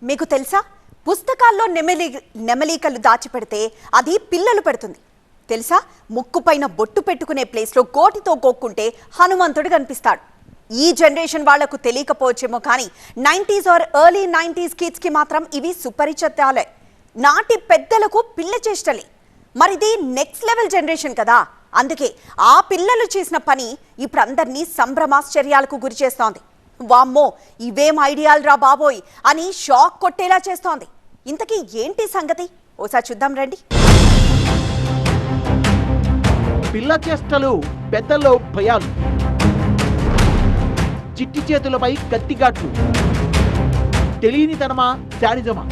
మీకు తెలుసా పుస్తకాల్లో నెమలికలు దాచిపెడితే అది పిల్లలు పెడుతుంది తెలుసా ముక్కుపైన బొట్టు పెట్టుకునే ప్లేస్లో గోటితో గోక్కుంటే హనుమంతుడు కనిపిస్తాడు ఈ జనరేషన్ వాళ్లకు తెలియకపోవచ్చేమో కానీ 90s or early 90s kids కి మాత్రం ఇవి సుపరిచితాలే నాటి పెద్దలకు పిల్ల చేష్టలే మరిది నెక్స్ట్ లెవెల్ జనరేషన్ కదా అందుకే ఆ పిల్లలు చేసిన పని ఇప్పుడు అందరినీ సంభ్రమాశ్చర్యాలకు గురి చేస్తోంది వామ్మో ఇవేం ఐడియాలు రా బాబోయ్ అని షాక్ కొట్టేలా చేస్తోంది ఇంతకీ ఏంటి సంగతి ఓసారి చూద్దాం రండి పిల్ల చేష్టలు పెద్దల్లో భయాలు చిట్టి చేతులపై కత్తిగాట్లు తెలియనితనమా శాడిజమా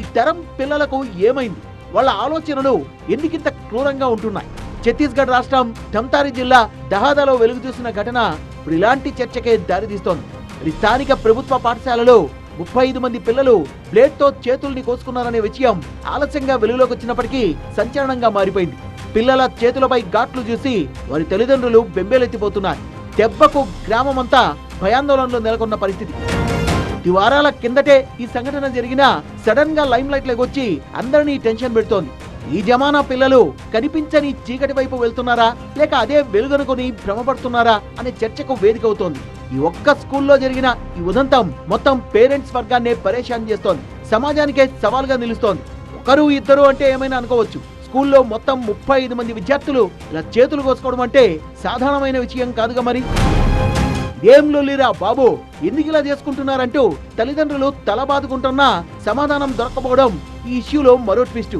ఈ తరం పిల్లలకు ఏమైంది వాళ్ళ ఆలోచనలు ఎందుకింత క్రూరంగా ఉంటున్నాయి ఛత్తీస్గఢ్ రాష్ట్రం ధమ్తారీ జిల్లా దహాదాలో వెలుగు చూసిన ఘటన ఇప్పుడు ఇలాంటి చర్చకే దారితీస్తోంది స్థానిక ప్రభుత్వ పాఠశాలలో 35 మంది పిల్లలు బ్లేడ్తో చేతుల్ని కోసుకున్నారనే విషయం ఆలస్యంగా వెలుగులోకి వచ్చినప్పటికీ సంచలనంగా మారిపోయింది పిల్లల చేతులపై ఘాట్లు చూసి వారి తల్లిదండ్రులు బెంబేలెత్తిపోతున్నారు దెబ్బకు గ్రామమంతా భయాందోళనలో నెలకొన్న పరిస్థితి ఈ వారాల కిందటే ఈ సంఘటన జరిగినా సడన్ గా లైమ్ లైట్ వచ్చి అందరినీ టెన్షన్ పెడుతోంది ఈ జమానా పిల్లలు కనిపించని చీకటి వైపు వెళ్తున్నారా లేక అదే వెలుగనుకొని భ్రమపడుతున్నారా అనే చర్చకు వేదిక అవుతోంది ఈ ఒక్క స్కూల్లో జరిగిన ఈ ఉదంతం మొత్తం పేరెంట్స్ వర్గాన్నే పరేషాన్ చేస్తోంది సమాజానికే సవాల్గా నిలుస్తోంది ఒకరు ఇద్దరు అంటే ఏమైనా అనుకోవచ్చు స్కూల్లో మొత్తం 35 మంది విద్యార్థులు ఇలా చేతులు కోసుకోవడం అంటే సాధారణమైన విషయం కాదుగా మరి ఏం లొల్లిరా బాబు ఎందుకు ఇలా చేసుకుంటున్నారంటూ తల్లిదండ్రులు తలబాదుకుంటున్నా సమాధానం దొరకపోవడం ఈ ఇష్యూలో మరో ట్విస్ట్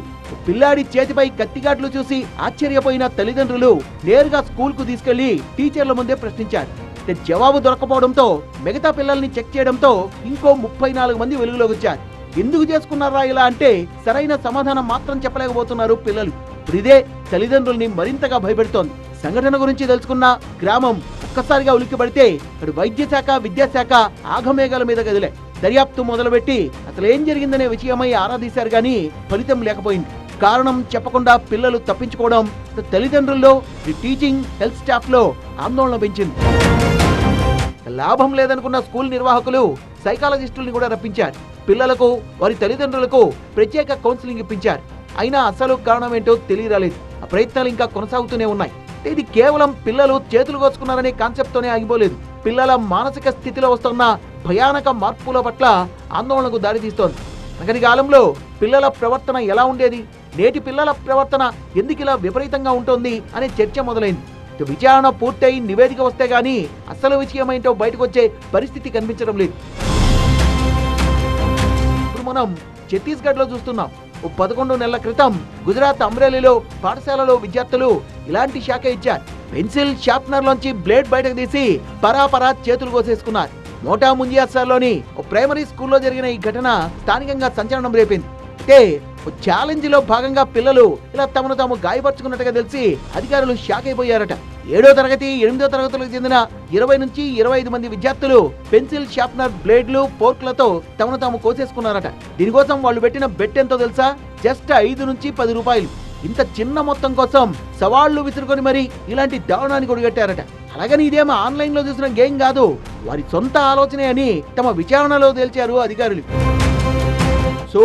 పిల్లాడి చేతిపై కత్తిగాట్లు చూసి ఆశ్చర్యపోయిన తల్లిదండ్రులు నేరుగా స్కూల్ కు తీసుకెళ్లి టీచర్ల ముందే ప్రశ్నించారు జవాబు దొరకపోవడంతో మిగతా పిల్లల్ని చెక్ చేయడంతో ఇంకో 34 మంది వెలుగులోకి వచ్చారు ఎందుకు చేసుకున్నారా ఇలా అంటే సరైన సమాధానం మాత్రం చెప్పలేకపోతున్నారు పిల్లలు ఇదే తల్లిదండ్రుల్ని మరింతగా భయపెడుతోంది సంఘటన గురించి తెలుసుకున్న గ్రామం ఒక్కసారిగా ఉలిక్కిపడితే అటు వైద్య శాఖ విద్యాశాఖ ఆఘమేఘాల మీద గదిలే దర్యాప్తు మొదలుపెట్టి అసలు ఏం జరిగిందనే విషయమై ఆరాధీశారు గానీ ఫలితం లేకపోయింది కారణం చెప్పకుండా పిల్లలు తప్పించుకోవడం తల్లిదండ్రుల్లో టీచింగ్ హెల్త్ స్టాఫ్ లో ఆందోళన పెంచింది లాభం లేదనుకున్న స్కూల్ నిర్వాహకులు సైకాలజిస్టుల్ని కూడా రప్పించారు పిల్లలకు వారి తల్లిదండ్రులకు ప్రత్యేక కౌన్సిలింగ్ ఇప్పించారు అయినా అసలు కారణం ఏంటో తెలియరాలేదు ఆ ప్రయత్నాలు ఇంకా కొనసాగుతూనే ఉన్నాయి ఇది కేవలం పిల్లలు చేతులు కోసుకున్నారనే కాన్సెప్ట్ తోనే ఆగిపోలేదు పిల్లల మానసిక స్థితిలో వస్తున్న భయానక మార్పుల పట్ల ఆందోళనకు దారితీస్తోంది అక్కడి కాలంలో పిల్లల ప్రవర్తన ఎలా ఉండేది నేటి పిల్లల ప్రవర్తన ఎందుకు ఇలా విపరీతంగా ఉంటుంది అనే చర్చ మొదలైంది విచారణ పూర్తయి నివేదిక వస్తే గానీ అసలు విషయం ఏంటో బయటకు వచ్చే పరిస్థితి కనిపించడం లేదు ఇప్పుడు మనం ఛత్తీస్గఢ్ లో చూస్తున్నాం 11 నెలల క్రితం గుజరాత్ అమ్రేలీలో పాఠశాలలో విద్యార్థులు ఇలాంటి శాఖ ఇచ్చారు పెన్సిల్ షార్ప్నర్ లోంచి బ్లేడ్ బయటకు తీసి పరాపరా చేతులు కోసేసుకున్నారు మోటా ముంజియాసర్లోని ఓ ప్రైమరీ స్కూల్లో జరిగిన ఈ ఘటన స్థానికంగా సంచలనం రేపింది అయితే ఛాలెంజ్ లో భాగంగా పిల్లలు ఇలా తమను తాము గాయపరుచుకున్నట్టుగా తెలిసి అధికారులు షాక్ అయిపోయారట 7వ తరగతి 8వ తరగతులకు చెందిన 20 నుంచి 25 మంది విద్యార్థులు పెన్సిల్ షార్ప్నర్ బ్లేడ్లు ఫోర్క్లతో తమను తాము కోసేసుకున్నారట దీనికోసం వాళ్ళు పెట్టిన బెట్ ఎంతో తెలుసా జస్ట్ 5 నుంచి 10 రూపాయలు ఇంత చిన్న మొత్తం కోసం సవాళ్లు విసురుకొని మరి ఇలాంటి దారుణాన్ని కొడిగట్టారట అలాగని ఇదేమో ఆన్లైన్ లో చూసిన గేమ్ కాదు వారి సొంత ఆలోచనే అని తమ విచారణలో తేల్చారు అధికారులు సో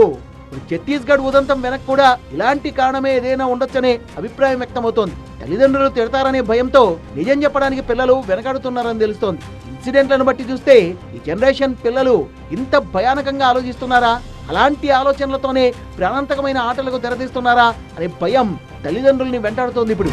ఛత్తీస్గఢ్ ఉదంతం వెనక్కి కూడా ఇలాంటి కారణమే ఏదైనా ఉండొచ్చనే అభిప్రాయం వ్యక్తమవుతోంది తల్లిదండ్రులు తిడతారనే భయంతో నిజం చెప్పడానికి పిల్లలు వెనకాడుతున్నారని తెలుస్తోంది ఇన్సిడెంట్లను బట్టి చూస్తే ఈ జనరేషన్ పిల్లలు ఇంత భయానకంగా ఆలోచిస్తున్నారా అలాంటి ఆలోచనలతోనే ప్రాణాంతకమైన ఆటలకు తెరతీస్తున్నారా అనే భయం తల్లిదండ్రుల్ని వెంటాడుతోంది ఇప్పుడు